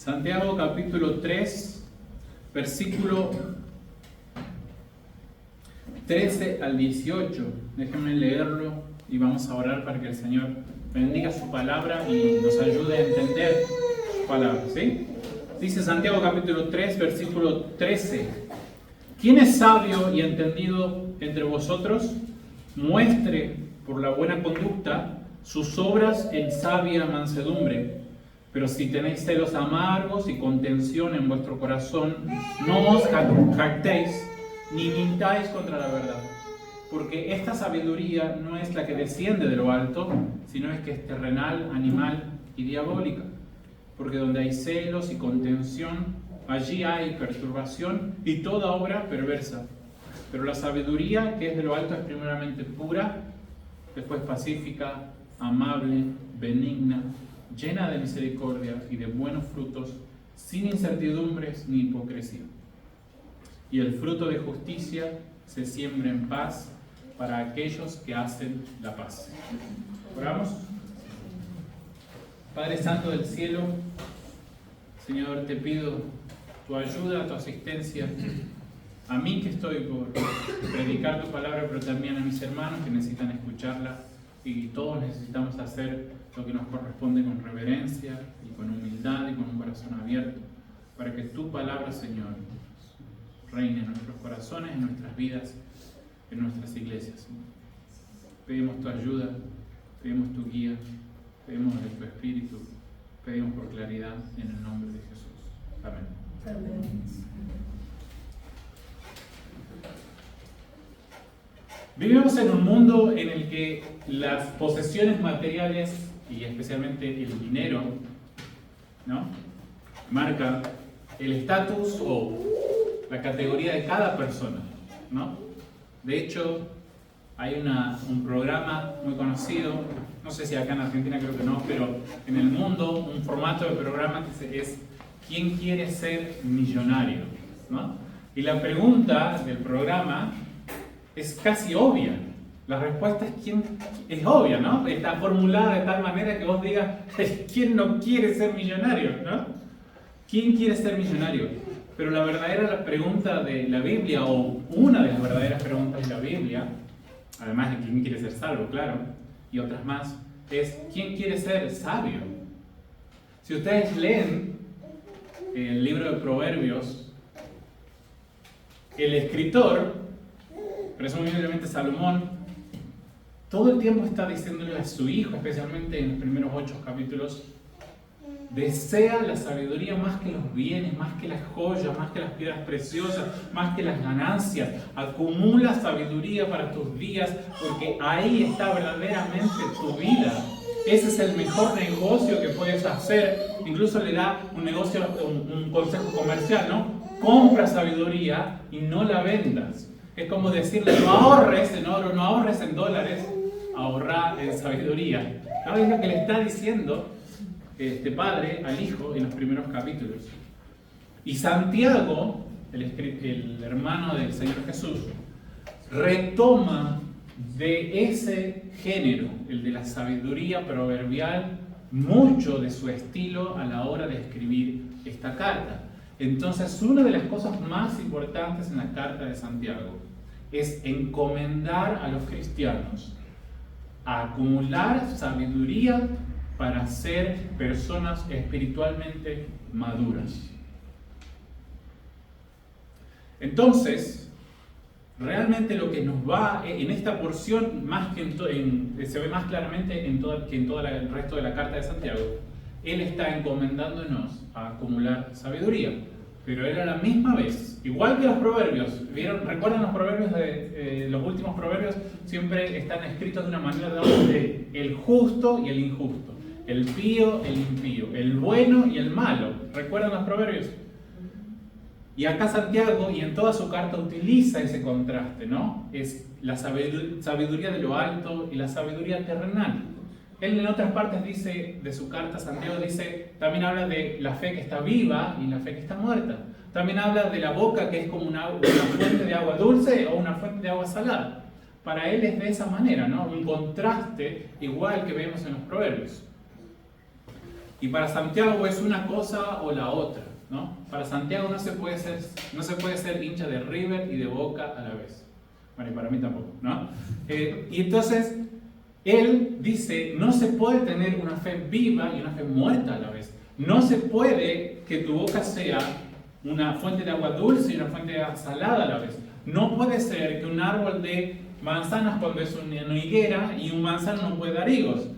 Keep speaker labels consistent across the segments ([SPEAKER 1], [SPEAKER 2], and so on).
[SPEAKER 1] Santiago capítulo 3, versículo 13 al 18. Déjenme leerlo y vamos a orar para que el Señor bendiga su palabra y nos ayude a entender su palabra, ¿sí? Dice Santiago capítulo 3, versículo 13. ¿Quién es sabio y entendido entre vosotros? Muestre por la buena conducta sus obras en sabia mansedumbre. Pero si tenéis celos amargos y contención en vuestro corazón, no os jactéis ni mintáis contra la verdad. Porque esta sabiduría no es la que desciende de lo alto, sino es que es terrenal, animal y diabólica. Porque donde hay celos y contención, allí hay perturbación y toda obra perversa. Pero la sabiduría que es de lo alto es primeramente pura, después pacífica, amable, benigna, llena de misericordia y de buenos frutos, sin incertidumbres ni hipocresía. Y el fruto de justicia se siembra en paz para aquellos que hacen la paz. ¿Oramos? Padre Santo del cielo, Señor, te pido tu ayuda, tu asistencia, a mí que estoy por predicar tu palabra, pero también a mis hermanos que necesitan escucharla, y todos necesitamos hacer lo que nos corresponde con reverencia y con humildad y con un corazón abierto, para que tu palabra, Señor, reine en nuestros corazones, en nuestras vidas, en nuestras iglesias. Pedimos tu ayuda, pedimos tu guía, pedimos de tu Espíritu, pedimos por claridad en el nombre de Jesús. Amén.
[SPEAKER 2] Amén.
[SPEAKER 1] Vivimos en un mundo en el que las posesiones materiales y especialmente el dinero, ¿no?, marca el estatus o la categoría de cada persona, ¿no? De hecho, hay un programa muy conocido, no sé si acá en Argentina creo que no, pero en el mundo un formato de programa que es ¿quién quiere ser millonario?, ¿no? Y la pregunta del programa es casi obvia. La respuesta es obvia, ¿no? Está formulada de tal manera que vos digas, ¿quién no quiere ser millonario?, ¿no? ¿Quién quiere ser millonario? Pero la verdadera pregunta de la Biblia, o una de las verdaderas preguntas de la Biblia, además de quién quiere ser salvo, claro, y otras más, es ¿quién quiere ser sabio? Si ustedes leen el libro de Proverbios, el escritor, presumiblemente Salomón, todo el tiempo está diciéndole a su hijo, especialmente en los primeros 8 capítulos, desea la sabiduría más que los bienes, más que las joyas, más que las piedras preciosas, más que las ganancias. Acumula sabiduría para tus días, porque ahí está verdaderamente tu vida. Ese es el mejor negocio que puedes hacer. Incluso le da un consejo comercial, ¿no? Compra sabiduría y no la vendas. Es como decirle, no ahorres en oro, no ahorres en dólares, ahorra en sabiduría. ¿No? Es lo que le está diciendo este padre al hijo en los primeros capítulos. Y Santiago, el hermano del Señor Jesús, retoma de ese género, el de la sabiduría proverbial, mucho de su estilo a la hora de escribir esta carta. Entonces, una de las cosas más importantes en la carta de Santiago es encomendar a los cristianos a acumular sabiduría para ser personas espiritualmente maduras. Entonces, realmente lo que nos va en esta porción, más que se ve más claramente que en todo el resto de la carta de Santiago, él está encomendándonos a acumular sabiduría. Pero él a la misma vez, igual que los proverbios, ¿recuerdan los proverbios los últimos proverbios? Siempre están escritos de una manera de el justo y el injusto, el pío, el impío, el bueno y el malo. ¿Recuerdan los proverbios? Y acá Santiago, y en toda su carta, utiliza ese contraste, ¿no? Es la sabiduría de lo alto y la sabiduría terrenal. Él en otras partes de su carta, Santiago también habla de la fe que está viva y la fe que está muerta. También habla de la boca que es como una fuente de agua dulce o una fuente de agua salada. Para él es de esa manera, ¿no? Un contraste igual que vemos en los proverbios. Y para Santiago es una cosa o la otra, ¿no? Para Santiago no se puede ser hincha de River y de Boca a la vez. Bueno, y para mí tampoco, ¿no? Y entonces, él dice, no se puede tener una fe viva y una fe muerta a la vez. No se puede que tu boca sea una fuente de agua dulce y una fuente de agua salada a la vez. No puede ser que un árbol dé manzanas cuando es una higuera y un manzano no puede dar higos.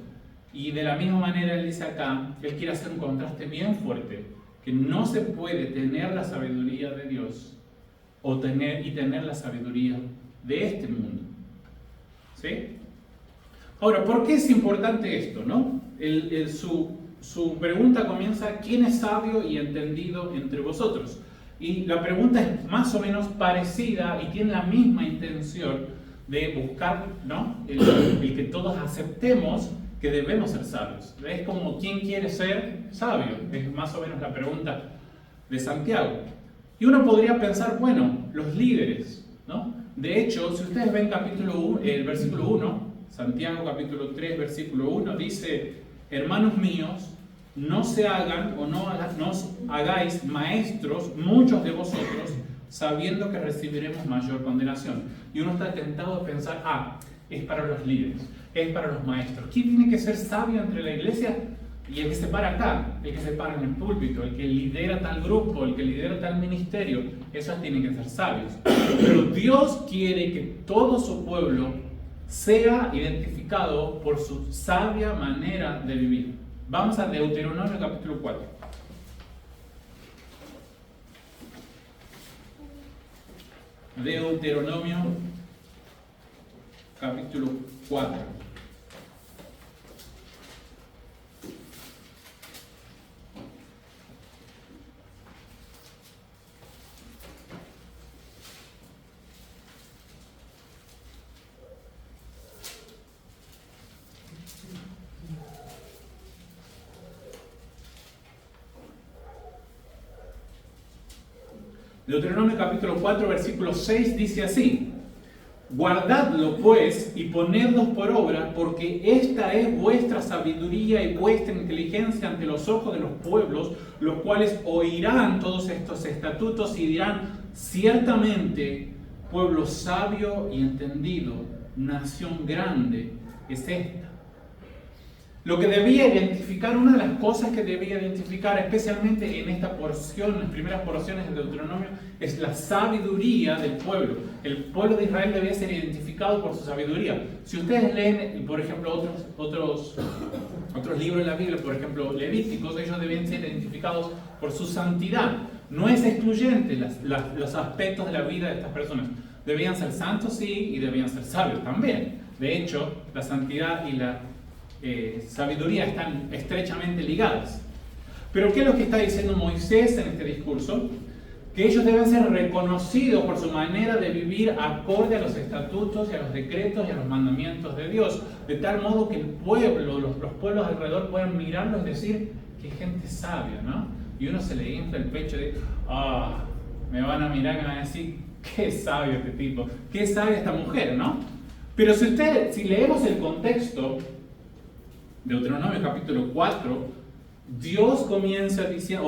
[SPEAKER 1] Y de la misma manera él dice acá, que él quiere hacer un contraste bien fuerte, que no se puede tener la sabiduría de Dios tener la sabiduría de este mundo. ¿Sí? Ahora, ¿por qué es importante esto, no? Su pregunta comienza, ¿quién es sabio y entendido entre vosotros? Y la pregunta es más o menos parecida y tiene la misma intención de buscar, ¿no? el que todos aceptemos que debemos ser sabios. Es como, ¿quién quiere ser sabio? Es más o menos la pregunta de Santiago. Y uno podría pensar, bueno, los líderes, ¿no? De hecho, si ustedes ven el versículo 1, Santiago capítulo 3, versículo 1, dice, hermanos míos, no se hagan o no os hagáis maestros muchos de vosotros, sabiendo que recibiremos mayor condenación. Y uno está tentado a pensar, es para los líderes, es para los maestros. ¿Quién tiene que ser sabio entre la iglesia? Y el que se para acá, el que se para en el púlpito, el que lidera tal grupo, el que lidera tal ministerio, esos tienen que ser sabios. Pero Dios quiere que todo su pueblo sea identificado por su sabia manera de vivir. Vamos a Deuteronomio capítulo 4. Deuteronomio capítulo 4. Deuteronomio capítulo 4, versículo 6 dice así: guardadlo pues y ponedlos por obra, porque esta es vuestra sabiduría y vuestra inteligencia ante los ojos de los pueblos, los cuales oirán todos estos estatutos y dirán: ciertamente, pueblo sabio y entendido, nación grande es esta. Lo que debía identificar, una de las cosas que debía identificar, especialmente en esta porción, las primeras porciones de Deuteronomio, es la sabiduría del pueblo. El pueblo de Israel debía ser identificado por su sabiduría. Si ustedes leen, por ejemplo, otros libros de la Biblia, por ejemplo, Levíticos, ellos deben ser identificados por su santidad. No es excluyente los aspectos de la vida de estas personas. Debían ser santos, sí, y debían ser sabios también. De hecho, la santidad y la sabiduría están estrechamente ligadas. Pero ¿qué es lo que está diciendo Moisés en este discurso? Que ellos deben ser reconocidos por su manera de vivir acorde a los estatutos y a los decretos y a los mandamientos de Dios, de tal modo que el pueblo, los pueblos alrededor puedan mirarlos y decir: qué gente sabia, ¿no? Y uno se le infla el pecho de: me van a mirar y me van a decir: qué sabio este tipo, qué sabia esta mujer, ¿no? Pero si leemos el contexto, Deuteronomio capítulo 4,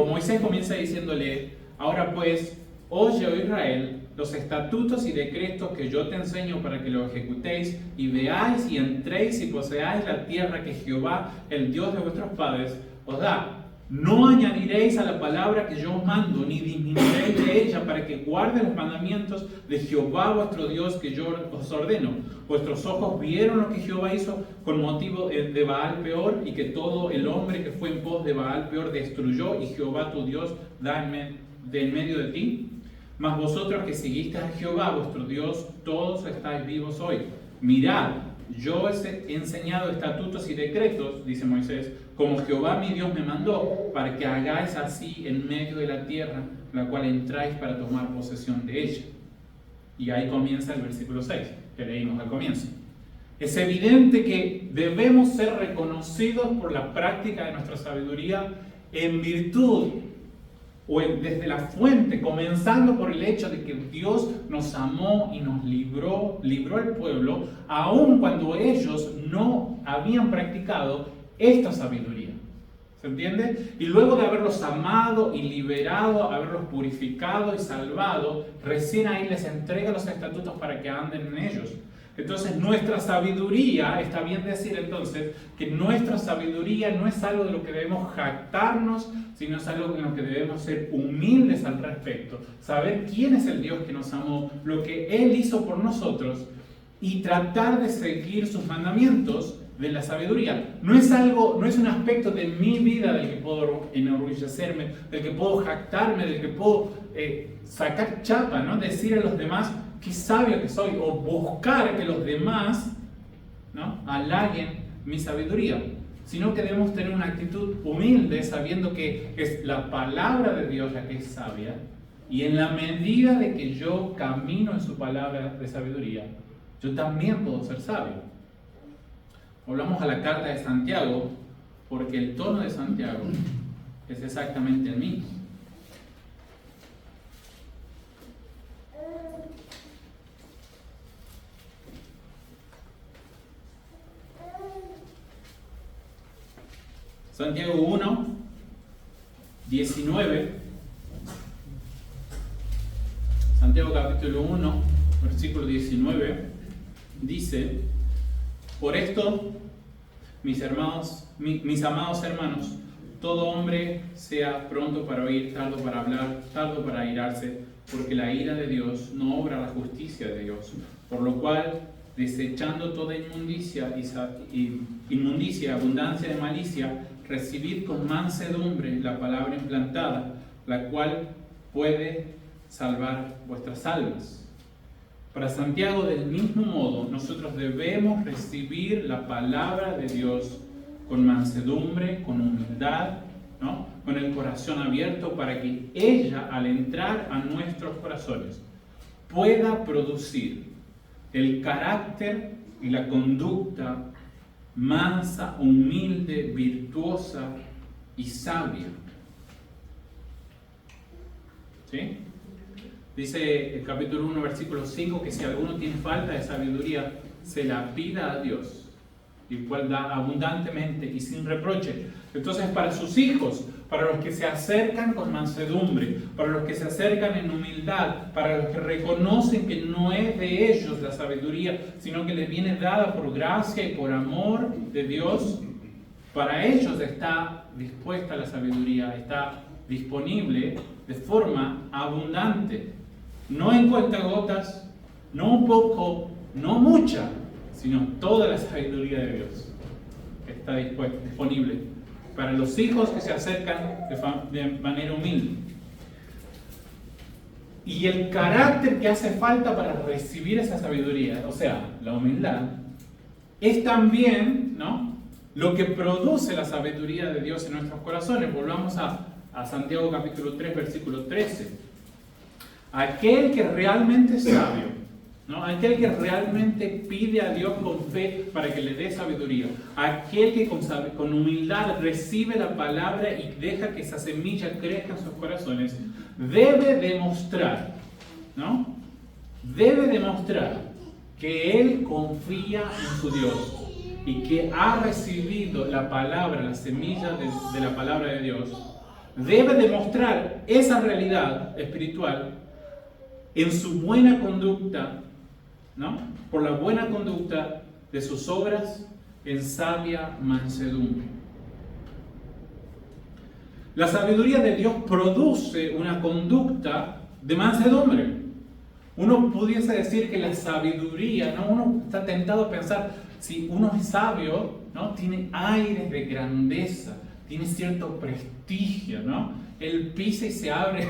[SPEAKER 1] Moisés comienza diciéndole: ahora pues, oye, oh Israel, los estatutos y decretos que yo te enseño para que los ejecutéis y veáis y entréis y poseáis la tierra que Jehová, el Dios de vuestros padres, os da. No añadiréis a la palabra que yo os mando, ni disminuiréis de ella, para que guarden los mandamientos de Jehová vuestro Dios que yo os ordeno. Vuestros ojos vieron lo que Jehová hizo con motivo de Baal Peor, y que todo el hombre que fue en pos de Baal Peor destruyó, y Jehová tu Dios da de en medio de ti. Mas vosotros que seguisteis a Jehová vuestro Dios, todos estáis vivos hoy. Mirad, yo os he enseñado estatutos y decretos, dice Moisés, como Jehová mi Dios me mandó, para que hagáis así en medio de la tierra, la cual entráis para tomar posesión de ella. Y ahí comienza el versículo 6, que leímos al comienzo. Es evidente que debemos ser reconocidos por la práctica de nuestra sabiduría en virtud o desde la fuente, comenzando por el hecho de que Dios nos amó y nos libró al pueblo, aun cuando ellos no habían practicado esta sabiduría. ¿Se entiende? Y luego de haberlos amado y liberado, haberlos purificado y salvado, recién ahí les entrega los estatutos para que anden en ellos. Entonces nuestra sabiduría, está bien decir entonces, que nuestra sabiduría no es algo de lo que debemos jactarnos, sino es algo en lo que debemos ser humildes al respecto. Saber quién es el Dios que nos amó, lo que Él hizo por nosotros y tratar de seguir sus mandamientos de la sabiduría. No es un aspecto de mi vida del que puedo enorgullecerme, del que puedo jactarme, del que puedo sacar chapa, ¿no? Decir a los demás qué sabio que soy, o buscar que los demás, ¿no?, halaguen mi sabiduría, sino que debemos tener una actitud humilde, sabiendo que es la palabra de Dios la que es sabia, y en la medida de que yo camino en su palabra de sabiduría, yo también puedo ser sabio. Volvamos a la carta de Santiago, porque el tono de Santiago es exactamente el mismo. Santiago 1, 19. Santiago capítulo 1, versículo 19, dice: por esto, mis amados hermanos, todo hombre sea pronto para oír, tardo para hablar, tardo para airarse, porque la ira de Dios no obra la justicia de Dios. Por lo cual, desechando toda inmundicia, abundancia de malicia, recibid con mansedumbre la palabra implantada, la cual puede salvar vuestras almas. Para Santiago, del mismo modo, nosotros debemos recibir la palabra de Dios con mansedumbre, con humildad, ¿no?, con el corazón abierto, para que ella, al entrar a nuestros corazones, pueda producir el carácter y la conducta mansa, humilde, virtuosa y sabia. ¿Sí? Dice el capítulo 1, versículo 5, que si alguno tiene falta de sabiduría, se la pida a Dios, el cual da abundantemente y sin reproche. Entonces, para sus hijos, para los que se acercan con mansedumbre, para los que se acercan en humildad, para los que reconocen que no es de ellos la sabiduría, sino que les viene dada por gracia y por amor de Dios, para ellos está dispuesta la sabiduría, está disponible de forma abundante. No en cuentagotas, no un poco, no mucha, sino toda la sabiduría de Dios está disponible para los hijos que se acercan de manera humilde. Y el carácter que hace falta para recibir esa sabiduría, o sea, la humildad, es también, ¿no?, lo que produce la sabiduría de Dios en nuestros corazones. Volvamos a Santiago capítulo 3, versículo 13. Aquel que realmente es sabio, ¿no?, aquel que realmente pide a Dios con fe para que le dé sabiduría, aquel que con humildad recibe la palabra y deja que esa semilla crezca en sus corazones, debe demostrar, ¿no?, debe demostrar que él confía en su Dios y que ha recibido la palabra, la semilla de la palabra de Dios. Debe demostrar esa realidad espiritual en su buena conducta, ¿no?, por la buena conducta de sus obras en sabia mansedumbre. La sabiduría de Dios produce una conducta de mansedumbre. Uno pudiese decir que la sabiduría, ¿no?, uno está tentado a pensar, si uno es sabio, ¿no?, tiene aires de grandeza, tiene cierto prestigio, ¿no? Él pisa y se abre,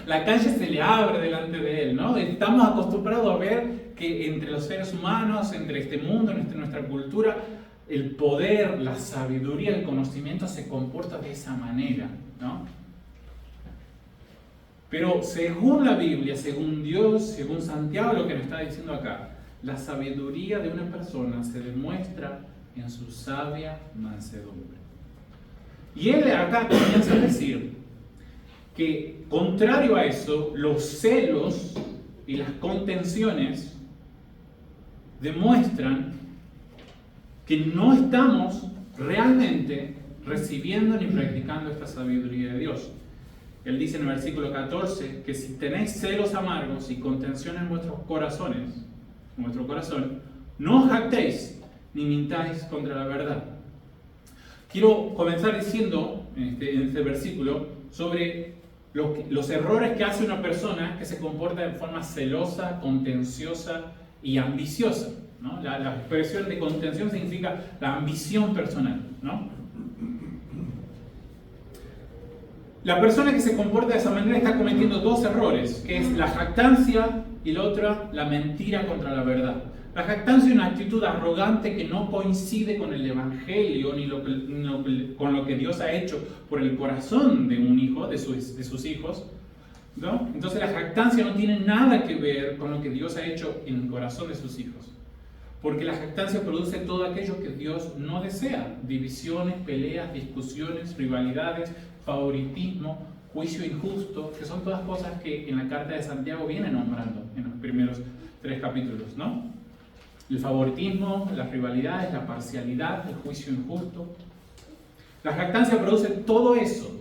[SPEAKER 1] la calle se le abre delante de él, ¿no? Estamos acostumbrados a ver que entre los seres humanos, entre este mundo, entre nuestra cultura, el poder, la sabiduría, el conocimiento se comporta de esa manera, ¿no? Pero según la Biblia, según Dios, según Santiago, lo que nos está diciendo acá, la sabiduría de una persona se demuestra en su sabia mansedumbre. Y él acá comienza a decir que, contrario a eso, los celos y las contenciones demuestran que no estamos realmente recibiendo ni practicando esta sabiduría de Dios. Él dice en el versículo 14 que si tenéis celos amargos y contención en vuestros corazones, en vuestro corazón, no os jactéis ni mintáis contra la verdad. Quiero comenzar diciendo en este versículo sobre los errores que hace una persona que se comporta de forma celosa, contenciosa y ambiciosa, ¿no? La expresión de contención significa la ambición personal, ¿no? La persona que se comporta de esa manera está cometiendo dos errores, que es la jactancia y la otra, la mentira contra la verdad. La jactancia es una actitud arrogante que no coincide con el Evangelio ni con lo que Dios ha hecho por el corazón de un hijo, de sus hijos, ¿no? Entonces la jactancia no tiene nada que ver con lo que Dios ha hecho en el corazón de sus hijos. Porque la jactancia produce todo aquello que Dios no desea: divisiones, peleas, discusiones, rivalidades, favoritismo, juicio injusto, que son todas cosas que en la carta de Santiago viene nombrando en los primeros 3 capítulos, ¿no? El favoritismo, las rivalidades, la parcialidad, el juicio injusto. La jactancia produce todo eso.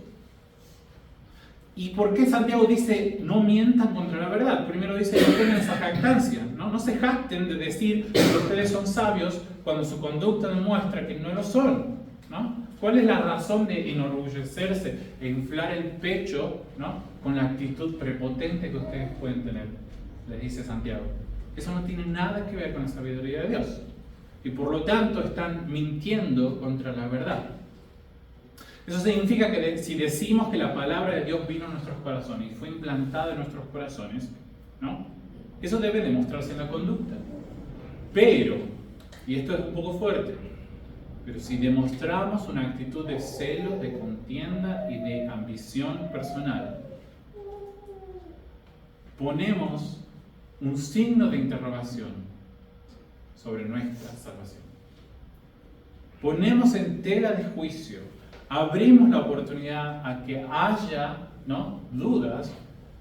[SPEAKER 1] ¿Y por qué Santiago dice no mientan contra la verdad? Primero dice no tengan esa jactancia, ¿no? No se jacten de decir que ustedes son sabios cuando su conducta demuestra que no lo son, ¿no? ¿Cuál es la razón de enorgullecerse e inflar el pecho, ¿no? Con la actitud prepotente que ustedes pueden tener? Les dice Santiago. Eso no tiene nada que ver con la sabiduría de Dios. Y por lo tanto están mintiendo contra la verdad. Eso significa que si decimos que la palabra de Dios vino a nuestros corazones y fue implantada en nuestros corazones, ¿no? Eso debe demostrarse en la conducta. Pero, y esto es un poco fuerte, pero si demostramos una actitud de celo, de contienda y de ambición personal, ponemos un signo de interrogación sobre nuestra salvación. Ponemos en tela de juicio, abrimos la oportunidad a que haya, ¿no?, dudas,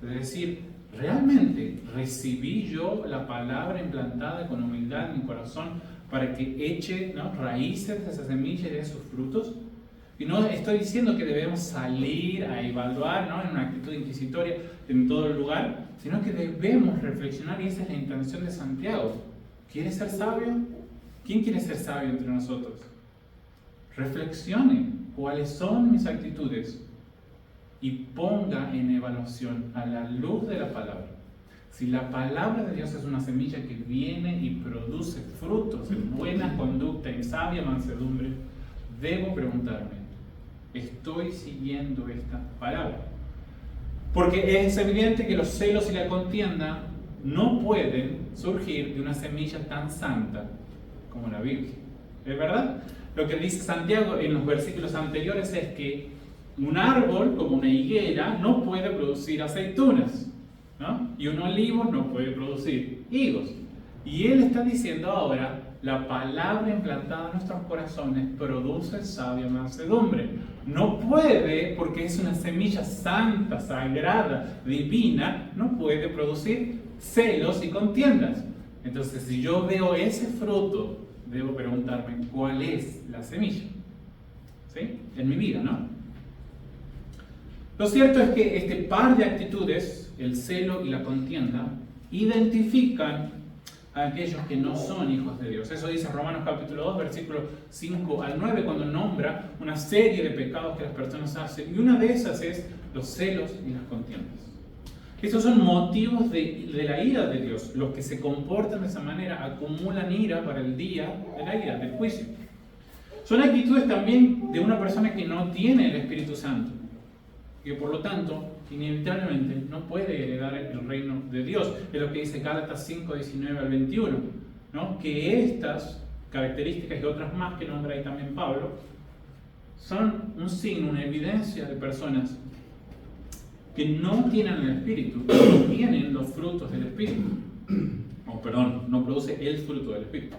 [SPEAKER 1] de decir, ¿realmente recibí yo la palabra implantada con humildad en mi corazón para que eche, ¿no?, raíces de esa semilla y de sus frutos? Y no estoy diciendo que debemos salir a evaluar, ¿no?, en una actitud inquisitoria en todo el lugar, sino que debemos reflexionar, y esa es la intención de Santiago. ¿Quieres ser sabio? ¿Quién quiere ser sabio entre nosotros? Reflexione cuáles son mis actitudes y ponga en evaluación a la luz de la palabra. Si la palabra de Dios es una semilla que viene y produce frutos en buena conducta, en sabia mansedumbre, debo preguntarme, ¿estoy siguiendo esta palabra? Porque es evidente que los celos y la contienda no pueden surgir de una semilla tan santa como la Biblia. ¿Es verdad? Lo que dice Santiago en los versículos anteriores es que un árbol como una higuera no puede producir aceitunas, ¿no? Y un olivo no puede producir higos. Y él está diciendo ahora, la palabra implantada en nuestros corazones produce sabia mansedumbre. No puede, porque es una semilla santa, sagrada, divina, no puede producir celos y contiendas. Entonces, si yo veo ese fruto, debo preguntarme cuál es la semilla, ¿sí?, en mi vida, ¿no? Lo cierto es que este par de actitudes, el celo y la contienda, identifican a aquellos que no son hijos de Dios. Eso dice Romanos capítulo 2, versículos 5 al 9, cuando nombra una serie de pecados que las personas hacen, y una de esas es los celos y las contiendas. Estos son motivos de la ira de Dios. Los que se comportan de esa manera acumulan ira para el día de la ira, del juicio. Son actitudes también de una persona que no tiene el Espíritu Santo, que por lo tanto, inevitablemente, no puede heredar el reino de Dios. Es lo que dice Gálatas 5, 19 al 21, ¿no? Que estas características y otras más que nombra ahí también Pablo, son un signo, una evidencia de personas que no tienen el Espíritu, no tienen los frutos del Espíritu. No produce el fruto del Espíritu.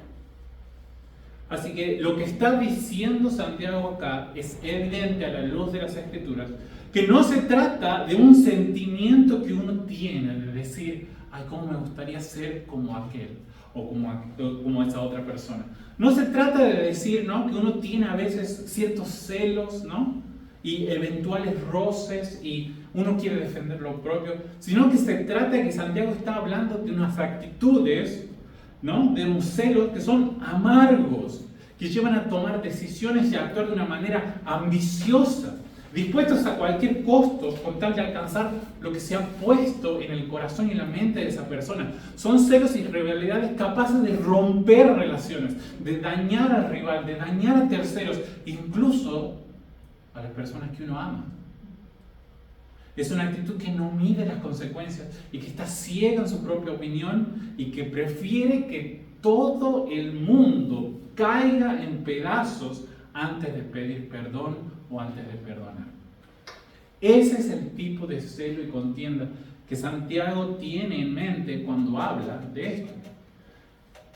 [SPEAKER 1] Así que lo que está diciendo Santiago acá es evidente a la luz de las Escrituras, que no se trata de un sentimiento que uno tiene de decir, ay, cómo me gustaría ser como aquel, o como esa otra persona. No se trata de decir, ¿no?, que uno tiene a veces ciertos celos, ¿no?, y eventuales roces y uno quiere defender lo propio, sino que se trata de que Santiago está hablando de unas actitudes, ¿no?, de un celo que son amargos, que llevan a tomar decisiones y a actuar de una manera ambiciosa, dispuestos a cualquier costo con tal de alcanzar lo que se ha puesto en el corazón y en la mente de esa persona. Son celos y rivalidades capaces de romper relaciones, de dañar al rival, de dañar a terceros, incluso a las personas que uno ama. Es una actitud que no mide las consecuencias y que está ciega en su propia opinión y que prefiere que todo el mundo caiga en pedazos antes de pedir perdón o antes de perdonar. Ese es el tipo de celo y contienda que Santiago tiene en mente cuando habla de esto.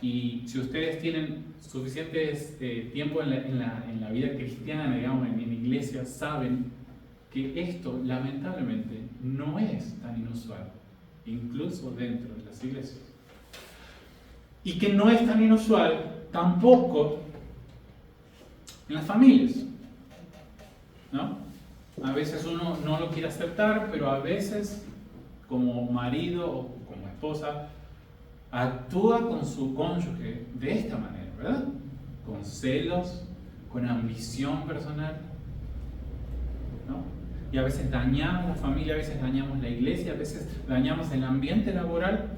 [SPEAKER 1] Y si ustedes tienen suficiente tiempo en la vida cristiana, digamos, en iglesia, saben que esto lamentablemente no es tan inusual, incluso dentro de las iglesias. Y que no es tan inusual tampoco en las familias, ¿no? A veces uno no lo quiere aceptar, pero a veces como marido o como esposa actúa con su cónyuge de esta manera, ¿verdad? Con celos, con ambición personal, ¿no? Y a veces dañamos la familia, a veces dañamos la iglesia, a veces dañamos el ambiente laboral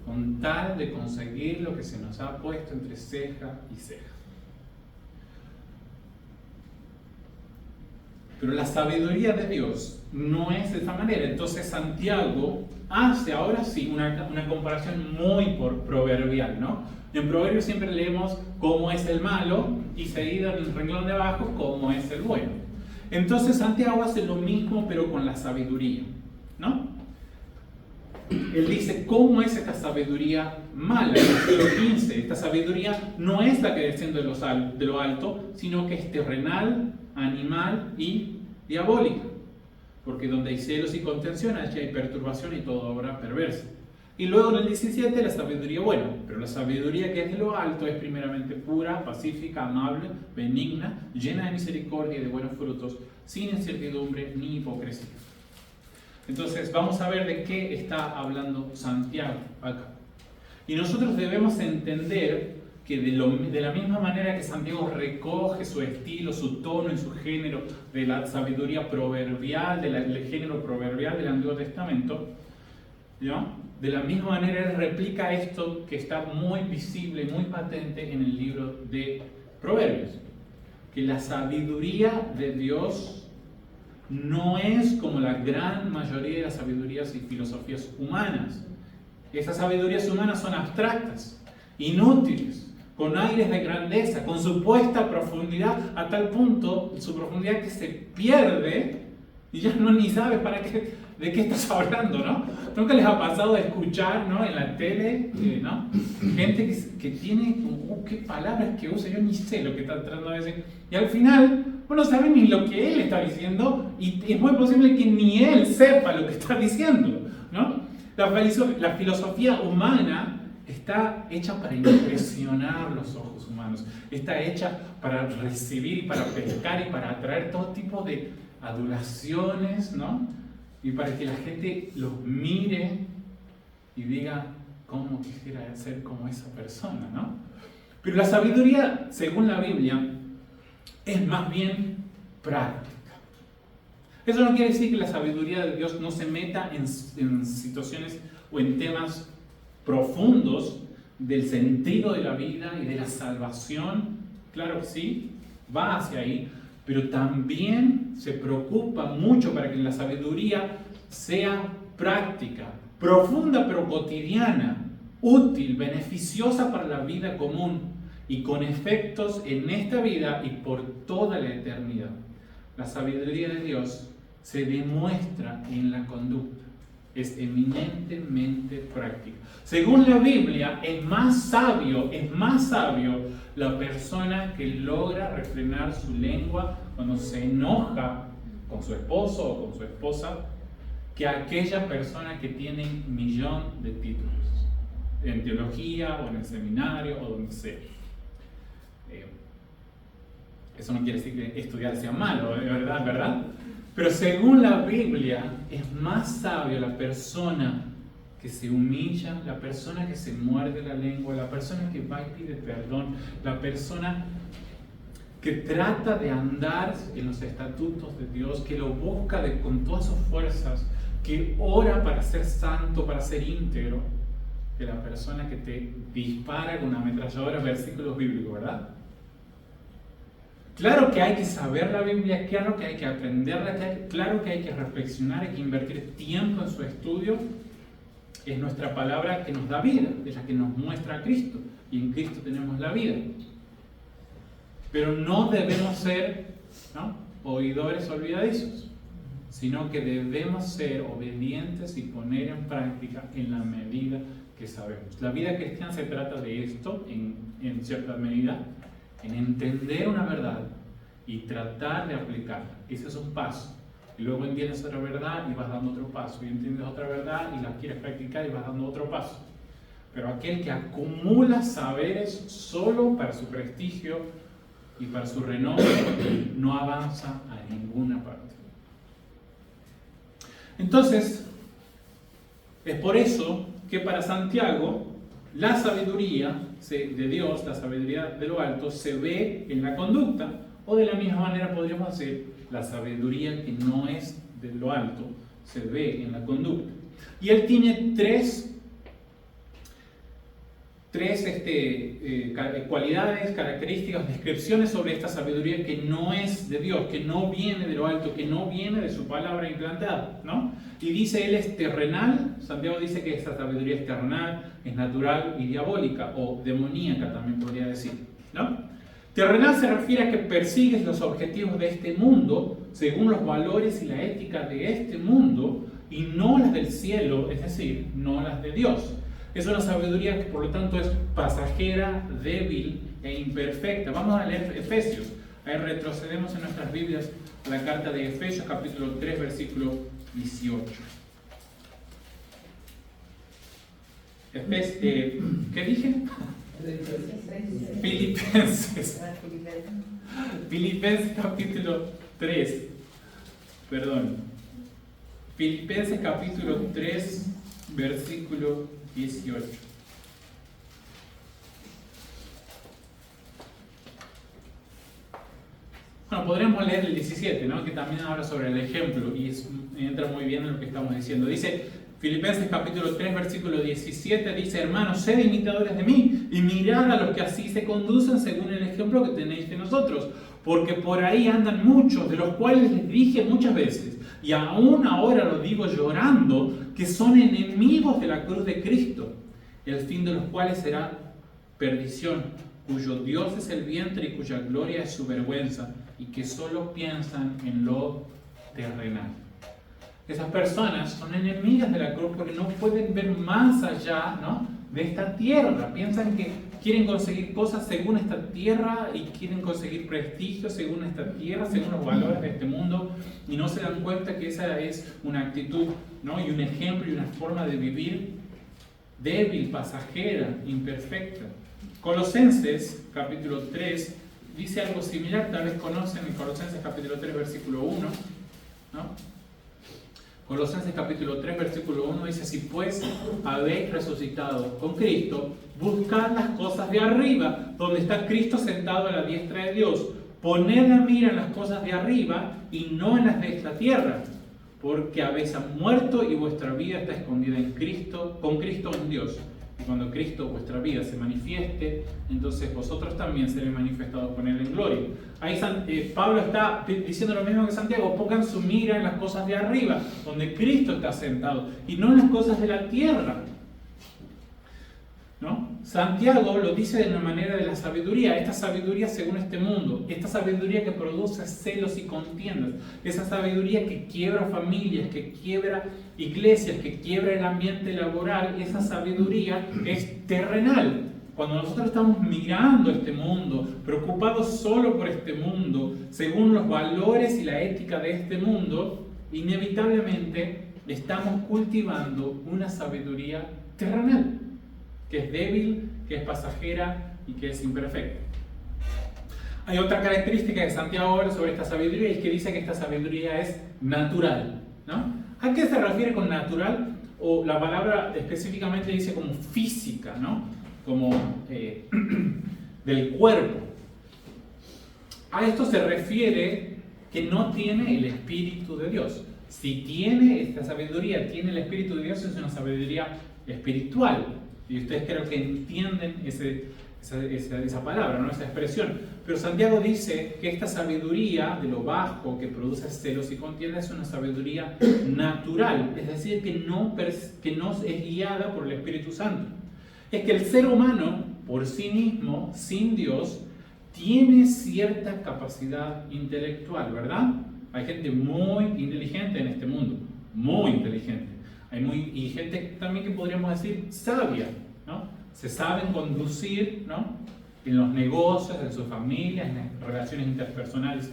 [SPEAKER 1] con tal de conseguir lo que se nos ha puesto entre ceja y ceja. Pero la sabiduría de Dios no es de esa manera. Entonces Santiago hace ahora sí una comparación muy proverbial, ¿no? En Proverbios siempre leemos cómo es el malo y seguido en el renglón de abajo cómo es el bueno. Entonces Santiago hace lo mismo pero con la sabiduría, ¿no? Él dice cómo es esta sabiduría mala. En el versículo 15, esta sabiduría no es la que desciende de lo alto, sino que es terrenal, animal y diabólica. Porque donde hay celos y contención, allí hay perturbación y toda obra perversa. Y luego en el 17, la sabiduría buena. Pero la sabiduría que es de lo alto es primeramente pura, pacífica, amable, benigna, llena de misericordia y de buenos frutos, sin incertidumbre ni hipocresía. Entonces vamos a ver de qué está hablando Santiago acá. Y nosotros debemos entender que de la misma manera que Santiago recoge su estilo, su tono y su género de la sabiduría proverbial, del género proverbial del Antiguo Testamento, ¿no?, de la misma manera él replica esto que está muy visible, muy patente en el libro de Proverbios. Que la sabiduría de Dios no es como la gran mayoría de las sabidurías y filosofías humanas. Esas sabidurías humanas son abstractas, inútiles, con aires de grandeza, con supuesta profundidad, a tal punto, su profundidad que se pierde y ya no ni sabes de qué estás hablando, ¿no? ¿Nunca les ha pasado de escuchar, ¿no?, en la tele, ¿no?, gente que tiene como, qué palabras que usa, yo ni sé lo que está tratando de decir, y al final uno no sabe ni lo que él está diciendo y es muy posible que ni él sepa lo que está diciendo, ¿no? La filosofía humana está hecha para impresionar los ojos humanos, está hecha para recibir y para pescar y para atraer todo tipo de adulaciones, ¿no? Y para que la gente los mire y diga, ¿cómo quisiera ser como esa persona?, ¿no? Pero la sabiduría, según la Biblia, es más bien práctica. Eso no quiere decir que la sabiduría de Dios no se meta en situaciones o en temas profundos del sentido de la vida y de la salvación. Claro que sí, va hacia ahí, pero también se preocupa mucho para que la sabiduría sea práctica, profunda pero cotidiana, útil, beneficiosa para la vida común y con efectos en esta vida y por toda la eternidad. La sabiduría de Dios se demuestra en la conducta. Es eminentemente práctica. Según la Biblia, es más sabio la persona que logra refrenar su lengua cuando se enoja con su esposo o con su esposa, que aquella persona que tiene 1.000.000 de títulos. en teología o en el seminario o donde sea. Eso no quiere decir que estudiar sea malo, ¿verdad? Pero según la Biblia, es más sabio la persona que se humilla, la persona que se muerde la lengua, la persona que va y pide perdón, la persona que trata de andar en los estatutos de Dios, que lo busca con todas sus fuerzas, que ora para ser santo, para ser íntegro, que la persona que te dispara con una ametralladora versículos bíblicos, ¿verdad? Claro que hay que saber la Biblia, claro que hay que aprenderla, claro que hay que reflexionar, hay que invertir tiempo en su estudio. Es nuestra palabra que nos da vida, es la que nos muestra a Cristo, y en Cristo tenemos la vida. Pero no debemos ser, ¿no?, oidores olvidadizos, sino que debemos ser obedientes y poner en práctica en la medida que sabemos. La vida cristiana se trata de esto, en cierta medida, en entender una verdad y tratar de aplicarla. Ese es un paso. Y luego entiendes otra verdad y vas dando otro paso. Y entiendes otra verdad y la quieres practicar y vas dando otro paso. Pero aquel que acumula saberes solo para su prestigio y para su renombre, no avanza a ninguna parte. Entonces, es por eso que para Santiago la sabiduría de Dios, la sabiduría de lo alto, se ve en la conducta, o de la misma manera podríamos decir, la sabiduría que no es de lo alto, se ve en la conducta. Y él tiene tres cualidades, características, descripciones sobre esta sabiduría que no es de Dios, que no viene de lo alto, que no viene de su palabra implantada, ¿no? Y dice, él es terrenal. Santiago dice que esta sabiduría es terrenal, es natural y diabólica, o demoníaca también podría decir, ¿no? Terrenal se refiere a que persigues los objetivos de este mundo según los valores y la ética de este mundo y no las del cielo, es decir, no las de Dios. Es una sabiduría que por lo tanto es pasajera, débil e imperfecta. Vamos a leer Efesios. Ahí retrocedemos en nuestras Biblias a la carta de Efesios, capítulo 3, versículo 18. ¿Qué dije? Filipenses. Filipenses capítulo 3. Perdón. Filipenses capítulo 3, versículo 18. Bueno, podríamos leer el 17, ¿no?, que también habla sobre el ejemplo y entra muy bien en lo que estamos diciendo. Dice, Filipenses capítulo 3, versículo 17, dice, hermanos, sed imitadores de mí y mirad a los que así se conducen según el ejemplo que tenéis de nosotros, porque por ahí andan muchos, de los cuales les dije muchas veces, y aún ahora lo digo llorando, que son enemigos de la cruz de Cristo, el fin de los cuales será perdición, cuyo Dios es el vientre y cuya gloria es su vergüenza, y que solo piensan en lo terrenal. Esas personas son enemigas de la cruz porque no pueden ver más allá, ¿no?, de esta tierra. Piensan que quieren conseguir cosas según esta tierra y quieren conseguir prestigio según esta tierra, según los valores de este mundo, y no se dan cuenta que esa es una actitud, ¿no?, y un ejemplo y una forma de vivir débil, pasajera, imperfecta. Colosenses capítulo 3 dice algo similar, tal vez conocen en Colosenses capítulo 3 versículo 1, ¿no? Colosenses capítulo 3 versículo 1 dice, si pues habéis resucitado con Cristo, buscad las cosas de arriba, donde está Cristo sentado a la diestra de Dios. Poned la mira en las cosas de arriba y no en las de esta tierra, porque habéis muerto y vuestra vida está escondida en Cristo, con Cristo en Dios. Y cuando Cristo, vuestra vida, se manifieste, entonces vosotros también seréis manifestados con Él en gloria. Ahí Pablo está diciendo lo mismo que Santiago, pongan su mira en las cosas de arriba, donde Cristo está sentado, y no en las cosas de la tierra, ¿no? Santiago lo dice de una manera de la sabiduría, esta sabiduría según este mundo, esta sabiduría que produce celos y contiendas, esa sabiduría que quiebra familias, que quiebra iglesias, que quiebra el ambiente laboral, esa sabiduría es terrenal. Cuando nosotros estamos mirando este mundo, preocupados solo por este mundo, según los valores y la ética de este mundo, inevitablemente estamos cultivando una sabiduría terrenal. que es débil, que es pasajera y que es imperfecta. Hay otra característica que Santiago habla sobre esta sabiduría, y es que dice que esta sabiduría es natural, ¿no? ¿A qué se refiere con natural? O la palabra específicamente dice como física, ¿no? Como del cuerpo. A esto se refiere que no tiene el Espíritu de Dios. Si tiene esta sabiduría, tiene el Espíritu de Dios, es una sabiduría espiritual. Y ustedes creo que entienden esa palabra, ¿no? Esa expresión. Pero Santiago dice que esta sabiduría de lo bajo que produce celos y contienda es una sabiduría natural, es decir, que no es guiada por el Espíritu Santo. Es que el ser humano, por sí mismo, sin Dios, tiene cierta capacidad intelectual, ¿verdad? Hay gente muy inteligente en este mundo, muy inteligente. Y gente también que podríamos decir sabia, ¿no? Se saben conducir, ¿no? En los negocios, en sus familias, en las relaciones interpersonales.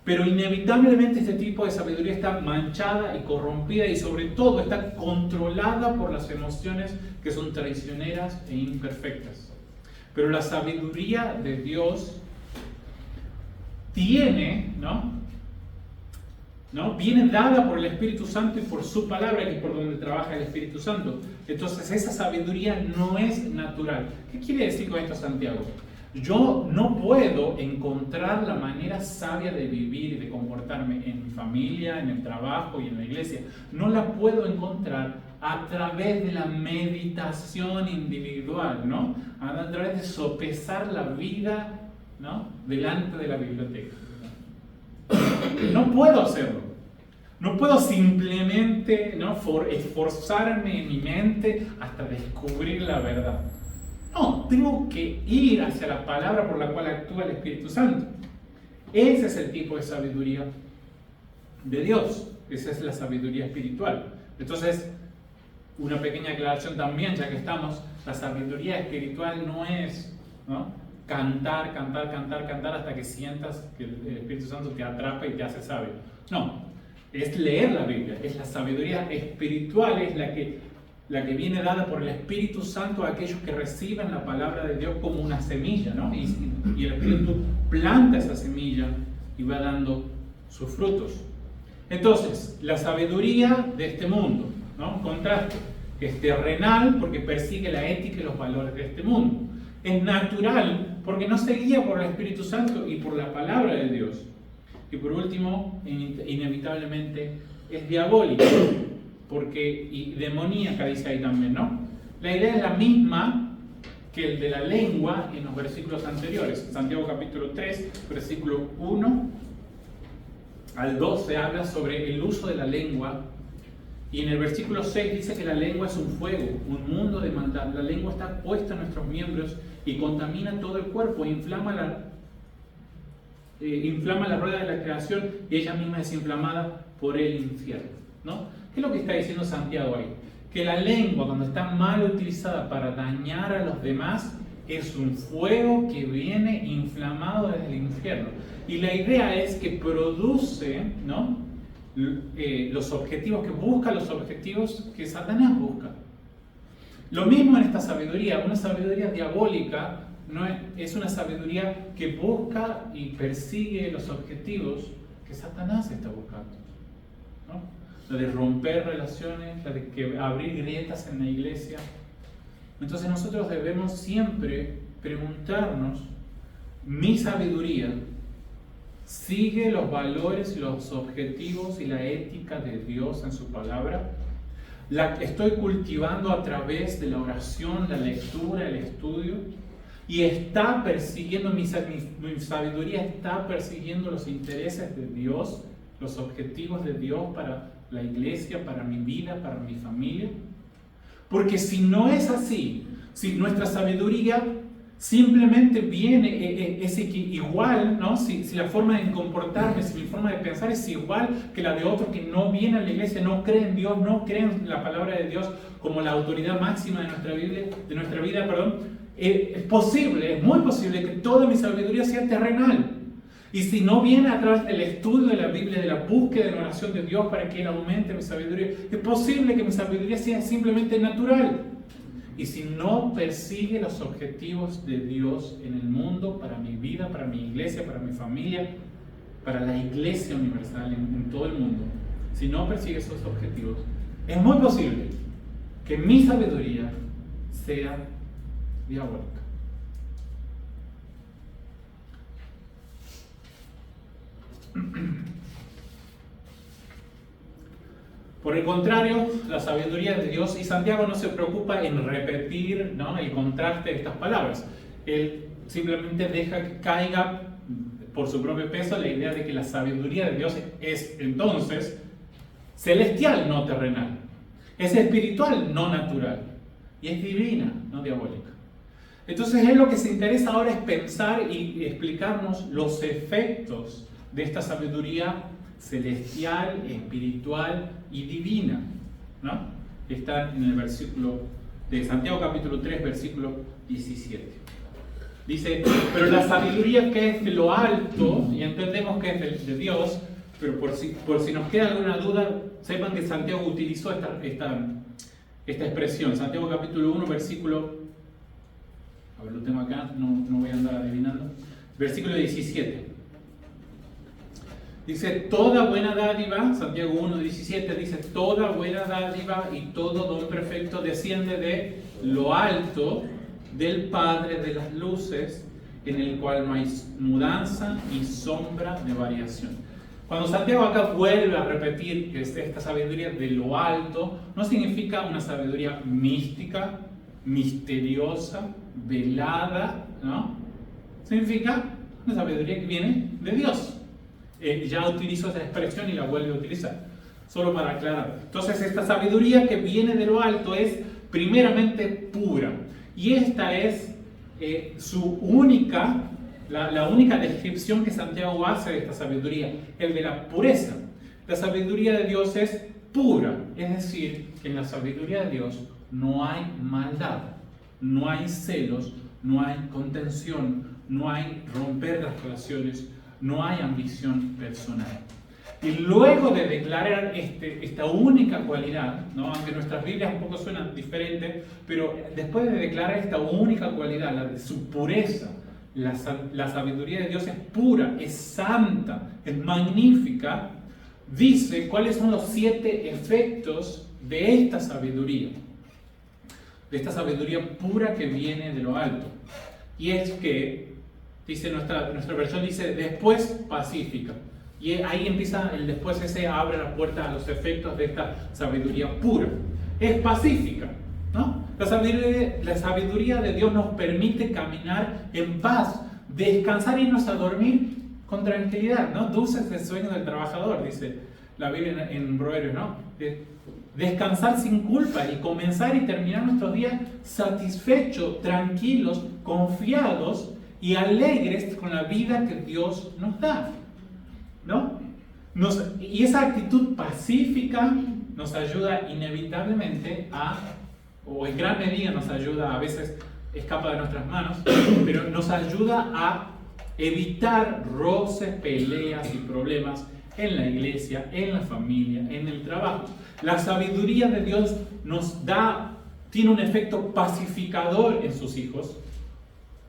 [SPEAKER 1] Pero inevitablemente este tipo de sabiduría está manchada y corrompida y sobre todo está controlada por las emociones que son traicioneras e imperfectas. Pero la sabiduría de Dios tiene, ¿no? Viene dada por el Espíritu Santo y por su palabra, que es por donde trabaja el Espíritu Santo. Entonces esa sabiduría no es natural. ¿Qué quiere decir con esto Santiago? Yo no puedo encontrar la manera sabia de vivir y de comportarme en mi familia, en el trabajo y en la iglesia. No la puedo encontrar a través de la meditación individual, ¿no? A través de sopesar la vida, ¿no? Delante de la biblioteca. No puedo hacerlo. No puedo simplemente, ¿no? esforzarme en mi mente hasta descubrir la verdad. No, tengo que ir hacia la palabra por la cual actúa el Espíritu Santo. Ese es el tipo de sabiduría de Dios. Esa es la sabiduría espiritual. Entonces, una pequeña aclaración también, ya que estamos, la sabiduría espiritual no es, ¿no? Cantar hasta que sientas que el Espíritu Santo te atrapa y te hace sabio. No, es leer la Biblia, es la sabiduría espiritual, es la que viene dada por el Espíritu Santo a aquellos que reciben la palabra de Dios como una semilla, ¿no? Y el Espíritu planta esa semilla y va dando sus frutos. Entonces, la sabiduría de este mundo, ¿no? Contraste, es terrenal porque persigue la ética y los valores de este mundo. Es natural porque no se guía por el Espíritu Santo y por la palabra de Dios. Y por último, inevitablemente, es diabólica y demoníaca, dice ahí también, ¿no? La idea es la misma que el de la lengua en los versículos anteriores. Santiago capítulo 3, versículo 1 al 12 habla sobre el uso de la lengua. Y en el versículo 6 dice que la lengua es un fuego, un mundo de maldad. La lengua está puesta en nuestros miembros y contamina todo el cuerpo, inflama la rueda de la creación y ella misma es inflamada por el infierno, ¿no? ¿Qué es lo que está diciendo Santiago ahí? Que la lengua, cuando está mal utilizada para dañar a los demás, es un fuego que viene inflamado desde el infierno. Y la idea es que produce, ¿no? Los objetivos, que busca los objetivos que Satanás busca. Lo mismo en esta sabiduría. Una sabiduría diabólica no es una sabiduría que busca y persigue los objetivos que Satanás está buscando, ¿no? La de romper relaciones, la de abrir grietas en la iglesia. Entonces nosotros debemos siempre preguntarnos, ¿mi sabiduría sigue los valores, los objetivos y la ética de Dios en su palabra? ¿La estoy cultivando a través de la oración, la lectura, el estudio? ¿Y está persiguiendo, mi sabiduría está persiguiendo los intereses de Dios, los objetivos de Dios para la iglesia, para mi vida, para mi familia? Porque si no es así, si nuestra sabiduría simplemente viene, es igual, ¿no? Si la forma de comportarme, si mi forma de pensar es igual que la de otro que no viene a la iglesia, no cree en Dios, no cree en la palabra de Dios como la autoridad máxima de nuestra vida, es posible, es muy posible que toda mi sabiduría sea terrenal. Y si no viene a través del estudio de la Biblia, de la búsqueda de la oración de Dios para que Él aumente mi sabiduría, es posible que mi sabiduría sea simplemente natural. y si no persigue los objetivos de Dios en el mundo, para mi vida, para mi iglesia, para mi familia, para la iglesia universal en todo el mundo, si no persigue esos objetivos, es muy posible que mi sabiduría sea diabólica. Por el contrario, la sabiduría de Dios, y Santiago no se preocupa en repetir, ¿no?, el contraste de estas palabras. Él simplemente deja que caiga por su propio peso la idea de que la sabiduría de Dios es entonces celestial, no terrenal. Es espiritual, no natural. Y es divina, no diabólica. Entonces, él lo que se interesa ahora es pensar y explicarnos los efectos de esta sabiduría celestial, espiritual y divina, ¿no? Está en el versículo de Santiago capítulo 3, versículo 17. Dice, pero la sabiduría que es de lo alto, y entendemos que es de Dios, pero por si nos queda alguna duda, sepan que Santiago utilizó esta expresión. Santiago capítulo 1, versículo, a ver, lo tengo acá, no voy a andar adivinando, versículo 17. Dice, toda buena dádiva, Santiago 1, 17, dice, toda buena dádiva y todo don perfecto desciende de lo alto, del Padre de las luces, en el cual no hay mudanza y sombra de variación. Cuando Santiago acá vuelve a repetir que esta sabiduría de lo alto, no significa una sabiduría mística, misteriosa, velada, ¿no? Significa una sabiduría que viene de Dios. Ya utilizó esa expresión y la vuelve a utilizar, solo para aclarar. Entonces, esta sabiduría que viene de lo alto es primeramente pura, y esta es la única descripción que Santiago hace de esta sabiduría, el de la pureza. La sabiduría de Dios es pura, es decir, que en la sabiduría de Dios no hay maldad, no hay celos, no hay contención, no hay romper las relaciones, no hay ambición personal. Y luego de declarar esta única cualidad, ¿no?, aunque nuestras Biblias un poco suenan diferentes, pero después de declarar esta única cualidad, la de su pureza, la sabiduría de Dios es pura, es santa, es magnífica, dice cuáles son los 7 efectos de esta sabiduría pura que viene de lo alto. Y es que, dice nuestra versión, dice después pacífica. Y ahí empieza el después, ese abre la puerta a los efectos de esta sabiduría pura. Es pacífica, ¿no? La sabiduría de Dios nos permite caminar en paz, descansar, irnos a dormir con tranquilidad, ¿no? Dulce es el sueño del trabajador, dice la Biblia en Proverbios, ¿no? Descansar sin culpa y comenzar y terminar nuestros días satisfechos, tranquilos, confiados y alegres con la vida que Dios nos da, ¿no? Y esa actitud pacífica nos ayuda inevitablemente o en gran medida nos ayuda, a veces escapa de nuestras manos, pero nos ayuda a evitar roces, peleas y problemas en la iglesia, en la familia, en el trabajo. La sabiduría de Dios tiene un efecto pacificador en sus hijos,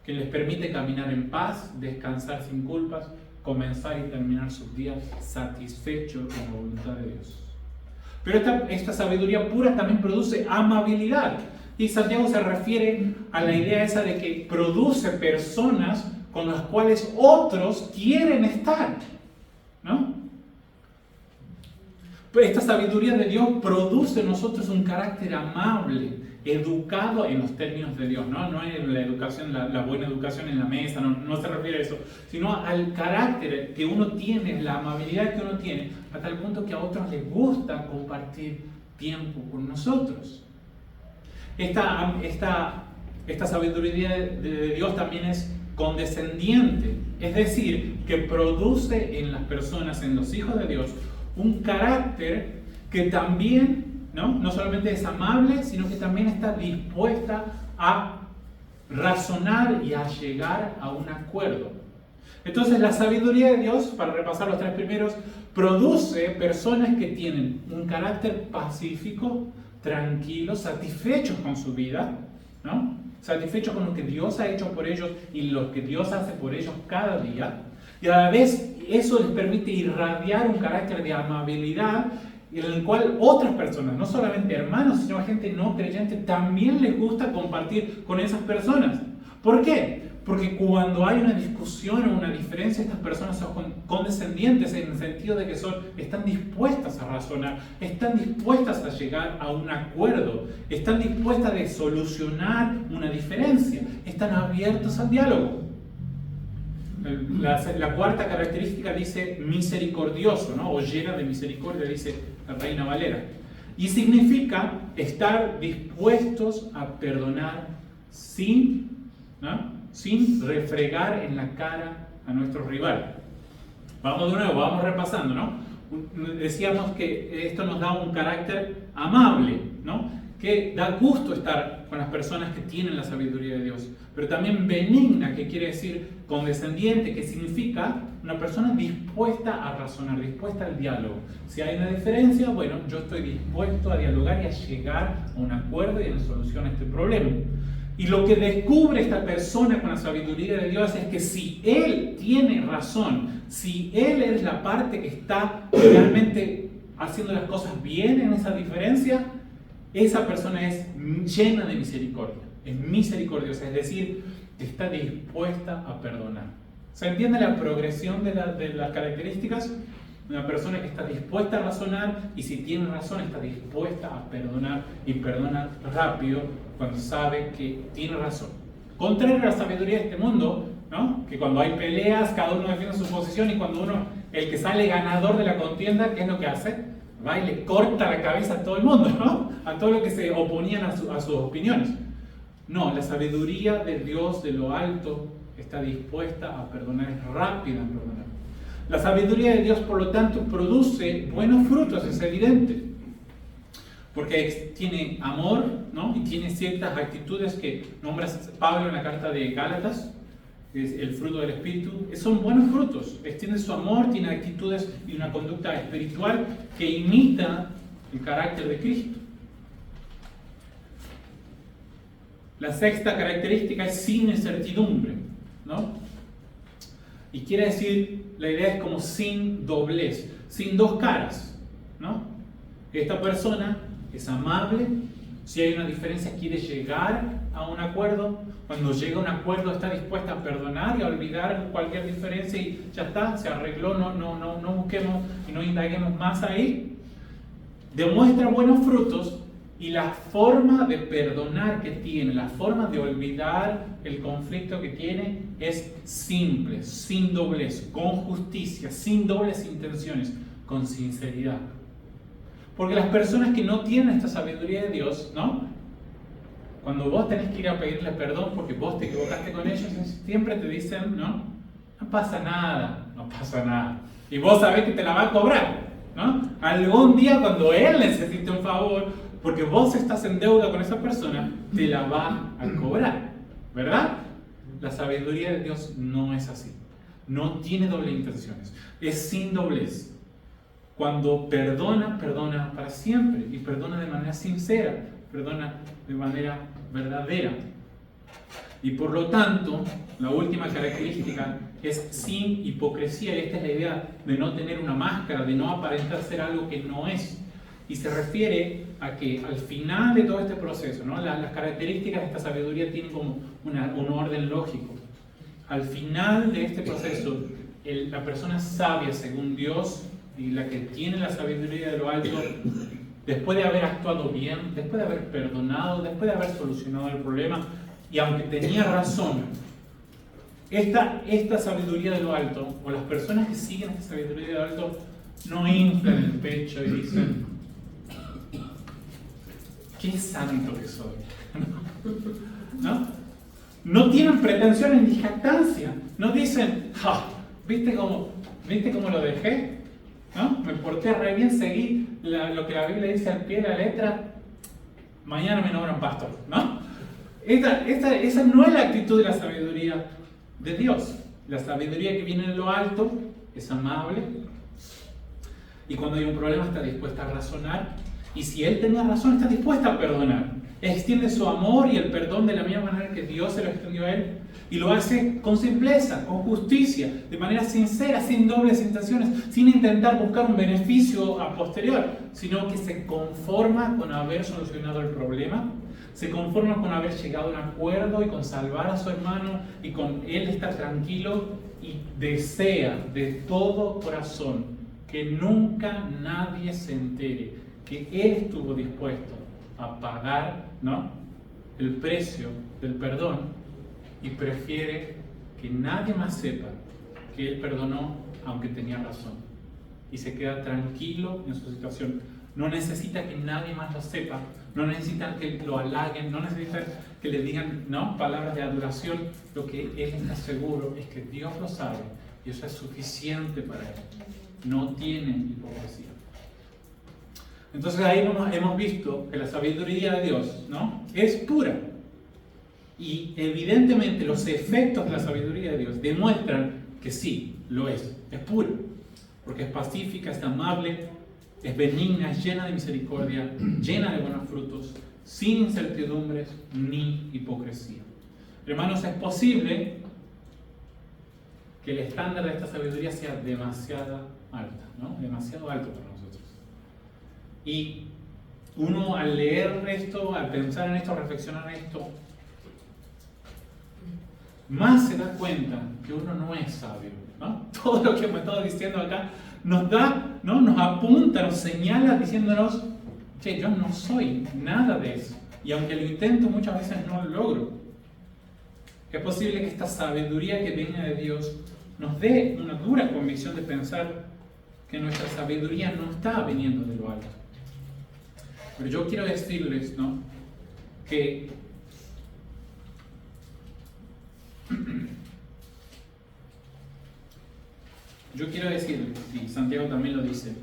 [SPEAKER 1] que les permite caminar en paz, descansar sin culpas, comenzar y terminar sus días satisfechos con la voluntad de Dios. Pero esta sabiduría pura también produce amabilidad. Y Santiago se refiere a la idea esa de que produce personas con las cuales otros quieren estar, ¿no? Esta sabiduría de Dios produce en nosotros un carácter amable, educado en los términos de Dios, ¿no? No en la educación, la buena educación en la mesa, no se refiere a eso, sino al carácter que uno tiene, la amabilidad que uno tiene, a tal punto que a otros les gusta compartir tiempo con nosotros. Esta sabiduría de Dios también es condescendiente, es decir, que produce en las personas, en los hijos de Dios, un carácter que también, no solamente es amable, sino que también está dispuesta a razonar y a llegar a un acuerdo. Entonces, la sabiduría de Dios, para repasar los 3 primeros, produce personas que tienen un carácter pacífico, tranquilos, satisfechos con su vida, ¿no? Satisfechos con lo que Dios ha hecho por ellos y lo que Dios hace por ellos cada día. Y a la vez eso les permite irradiar un carácter de amabilidad en el cual otras personas, no solamente hermanos, sino gente no creyente, también les gusta compartir con esas personas. ¿Por qué? Porque cuando hay una discusión o una diferencia, estas personas son condescendientes en el sentido de que están dispuestas a razonar, están dispuestas a llegar a un acuerdo, están dispuestas a solucionar una diferencia, están abiertos al diálogo. La cuarta característica dice misericordioso, ¿no? O llena de misericordia, dice la Reina Valera. Y significa estar dispuestos a perdonar sin refregar en la cara a nuestro rival. Vamos de nuevo, vamos repasando, ¿no? Decíamos que esto nos da un carácter amable, ¿no? Que da gusto estar con las personas que tienen la sabiduría de Dios, pero también benigna, que quiere decir condescendiente, que significa una persona dispuesta a razonar, dispuesta al diálogo. Si hay una diferencia, bueno, yo estoy dispuesto a dialogar y a llegar a un acuerdo y a una solución a este problema. Y lo que descubre esta persona con la sabiduría de Dios es que si él tiene razón, si él es la parte que está realmente haciendo las cosas bien en esa diferencia, esa persona es llena de misericordia, es misericordiosa, es decir, está dispuesta a perdonar. ¿Se entiende la progresión de las características? Una persona que está dispuesta a razonar y si tiene razón está dispuesta a perdonar y perdona rápido cuando sabe que tiene razón. Contrario a la sabiduría de este mundo, ¿no? Que cuando hay peleas cada uno defiende su posición y cuando el que sale ganador de la contienda, ¿qué es lo que hace? Va y le corta la cabeza a todo el mundo, ¿no? A todo lo que se oponían a sus opiniones. No, la sabiduría de Dios de lo alto está dispuesta a perdonar, es rápida en perdonar. La sabiduría de Dios, por lo tanto, produce buenos frutos, es evidente. Porque tiene amor, ¿no? Y tiene ciertas actitudes que nombra Pablo en la carta de Gálatas, es el fruto del Espíritu. Son buenos frutos. Extiende su amor, tiene actitudes y una conducta espiritual que imita el carácter de Cristo. La sexta característica es sin incertidumbre, ¿no? Y quiere decir, la idea es como sin doblez, sin dos caras, ¿no? Esta persona es amable, si hay una diferencia quiere llegar a un acuerdo, cuando llega a un acuerdo está dispuesta a perdonar y a olvidar cualquier diferencia y ya está, se arregló, no busquemos y no indaguemos más ahí. Demuestra buenos frutos. Y la forma de perdonar que tiene, la forma de olvidar el conflicto que tiene es simple, sin doblez, con justicia, sin dobles intenciones, con sinceridad. Porque las personas que no tienen esta sabiduría de Dios, ¿no? Cuando vos tenés que ir a pedirle perdón porque vos te equivocaste con ellos, siempre te dicen, ¿no? No pasa nada, no pasa nada. Y vos sabés que te la va a cobrar, ¿no? Algún día cuando él necesite un favor, porque vos estás en deuda con esa persona, te la va a cobrar, ¿verdad? La sabiduría de Dios no es así. No tiene doble intenciones. Es sin doblez. Cuando perdona, perdona para siempre. Y perdona de manera sincera. Perdona de manera verdadera. Y por lo tanto, la última característica es sin hipocresía. Y esta es la idea de no tener una máscara, de no aparentar ser algo que no es. Y se refiere a que al final de todo este proceso, ¿no? Las características de esta sabiduría tienen como un orden lógico. Al final de este proceso, la persona sabia según Dios y la que tiene la sabiduría de lo alto, después de haber actuado bien, después de haber perdonado, después de haber solucionado el problema, y aunque tenía razón, esta sabiduría de lo alto, o las personas que siguen esta sabiduría de lo alto, no inflan el pecho y dicen, ¡qué santo que soy! ¿No? No tienen pretensiones ni jactancia. No dicen, ¿viste cómo lo dejé? ¿No? Me porté re bien, seguí lo que la Biblia dice al pie de la letra. Mañana me nombran pastor, ¿no? Esa no es la actitud de la sabiduría de Dios. La sabiduría que viene de lo alto es amable. Y cuando hay un problema está dispuesta a razonar. Y si él tenía razón, está dispuesta a perdonar. Extiende su amor y el perdón de la misma manera que Dios se lo extendió a él. Y lo hace con simpleza, con justicia, de manera sincera, sin dobles intenciones, sin intentar buscar un beneficio a posterior, sino que se conforma con haber solucionado el problema, se conforma con haber llegado a un acuerdo y con salvar a su hermano y con él estar tranquilo, y desea de todo corazón que nunca nadie se entere que él estuvo dispuesto a pagar, ¿no?, el precio del perdón, y prefiere que nadie más sepa que él perdonó aunque tenía razón, y se queda tranquilo en su situación. No necesita que nadie más lo sepa, no necesita que lo halaguen, no necesita que le digan, ¿no?, palabras de adoración. Lo que él está seguro es que Dios lo sabe y eso es suficiente para él. No tiene hipocresía. Entonces ahí hemos visto que la sabiduría de Dios, ¿no?, es pura. Y evidentemente los efectos de la sabiduría de Dios demuestran que sí, lo es pura. Porque es pacífica, es amable, es benigna, es llena de misericordia, llena de buenos frutos, sin incertidumbres ni hipocresía. Hermanos, es posible que el estándar de esta sabiduría sea demasiado alta, ¿no?, demasiado alto para nosotros. Y uno al leer esto, al pensar en esto, al reflexionar en esto, más se da cuenta que uno no es sabio, ¿no? Todo lo que me he estado diciendo acá nos da, ¿no?, nos apunta, nos señala diciéndonos, che, yo no soy nada de eso. Y aunque lo intento, muchas veces no lo logro. Es posible que esta sabiduría que viene de Dios nos dé una dura convicción de pensar que nuestra sabiduría no está viniendo de lo alto. Pero yo quiero decirles, ¿no?, que y Santiago también lo dice,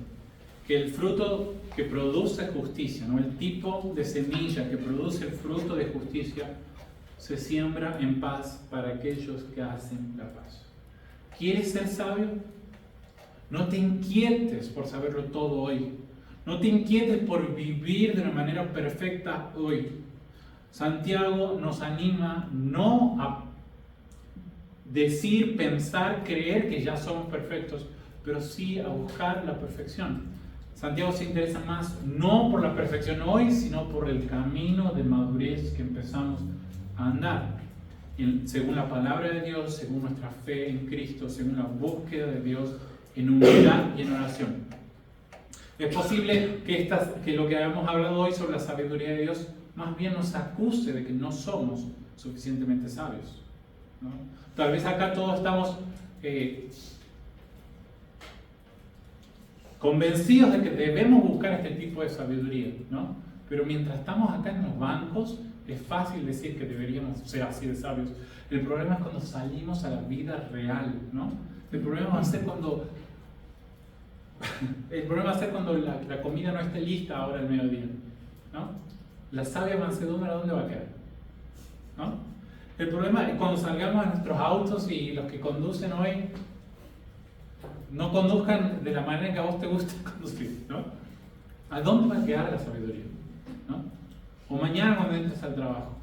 [SPEAKER 1] que el fruto que produce justicia, ¿no?, el tipo de semilla que produce el fruto de justicia, se siembra en paz para aquellos que hacen la paz. ¿Quieres ser sabio? No te inquietes por saberlo todo hoy. No te inquietes por vivir de una manera perfecta hoy. Santiago nos anima no a decir, pensar, creer que ya somos perfectos, pero sí a buscar la perfección. Santiago se interesa más no por la perfección hoy, sino por el camino de madurez que empezamos a andar, según la palabra de Dios, según nuestra fe en Cristo, según la búsqueda de Dios en humildad y en oración. Es posible que lo que habíamos hablado hoy sobre la sabiduría de Dios más bien nos acuse de que no somos suficientemente sabios, ¿no? Tal vez acá todos estamos convencidos de que debemos buscar este tipo de sabiduría, ¿no? Pero mientras estamos acá en los bancos, es fácil decir que deberíamos ser así de sabios. El problema es cuando salimos a la vida real, ¿no? El problema va a ser cuando la comida no esté lista ahora al mediodía, ¿no? La sabia mansedumbre, ¿a dónde va a quedar? ¿No? El problema es cuando salgamos a nuestros autos y los que conducen hoy no conduzcan de la manera que a vos te gusta conducir, ¿no? ¿A dónde va a quedar la sabiduría? ¿No? O mañana cuando entres al trabajo,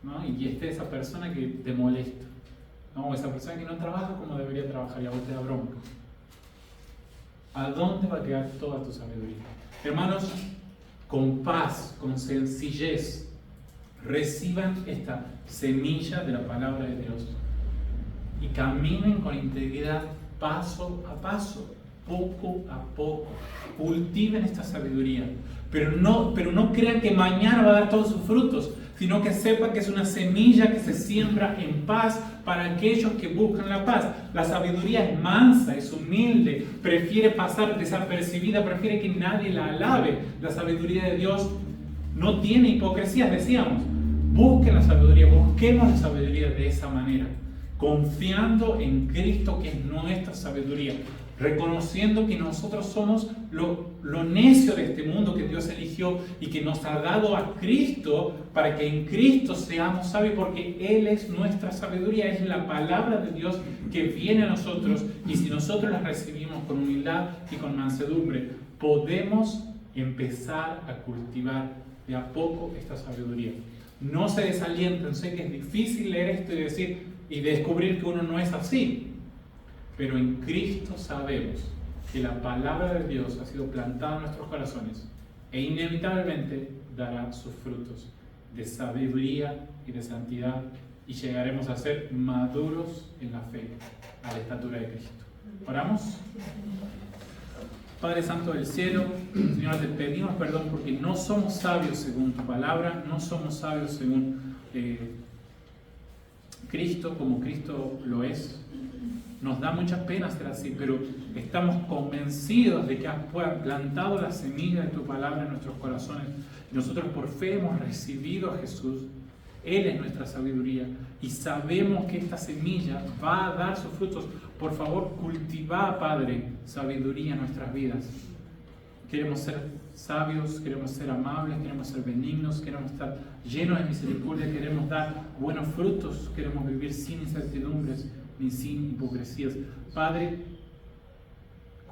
[SPEAKER 1] ¿no?, y esté esa persona que te molesta, ¿no?, o esa persona que no trabaja como debería trabajar y a vos te da bronca. ¿A dónde va a quedar toda tu sabiduría? Hermanos, con paz, con sencillez, reciban esta semilla de la palabra de Dios y caminen con integridad paso a paso, poco a poco. Cultiven esta sabiduría, pero no crean que mañana va a dar todos sus frutos, sino que sepan que es una semilla que se siembra en paz para aquellos que buscan la paz. La sabiduría es mansa, es humilde, prefiere pasar desapercibida, prefiere que nadie la alabe. La sabiduría de Dios no tiene hipocresías, decíamos. Busquen la sabiduría, busquemos la sabiduría de esa manera, confiando en Cristo, que es nuestra sabiduría, reconociendo que nosotros somos lo necio de este mundo que Dios eligió y que nos ha dado a Cristo para que en Cristo seamos sabios, porque Él es nuestra sabiduría, es la palabra de Dios que viene a nosotros, y si nosotros la recibimos con humildad y con mansedumbre, podemos empezar a cultivar de a poco esta sabiduría. No se desalienten, sé que es difícil leer esto y decir y descubrir que uno no es así, pero en Cristo sabemos que la palabra de Dios ha sido plantada en nuestros corazones e inevitablemente dará sus frutos de sabiduría y de santidad, y llegaremos a ser maduros en la fe, a la estatura de Cristo. ¿Oramos? Padre Santo del cielo, Señor, te pedimos perdón porque no somos sabios según tu palabra, no somos sabios según Cristo, como Cristo lo es. Nos da mucha pena ser así, pero estamos convencidos de que has plantado la semilla de tu palabra en nuestros corazones. Nosotros por fe hemos recibido a Jesús. Él es nuestra sabiduría y sabemos que esta semilla va a dar sus frutos. Por favor, cultiva, Padre, sabiduría en nuestras vidas. Queremos ser sabios, queremos ser amables, queremos ser benignos, queremos estar llenos de misericordia, queremos dar buenos frutos, queremos vivir sin incertidumbres ni sin hipocresías. Padre,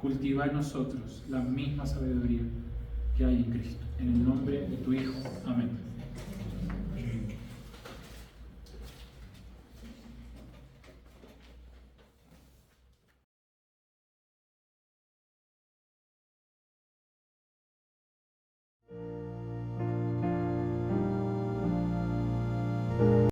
[SPEAKER 1] cultiva en nosotros la misma sabiduría que hay en Cristo. En el nombre de tu Hijo. Amén.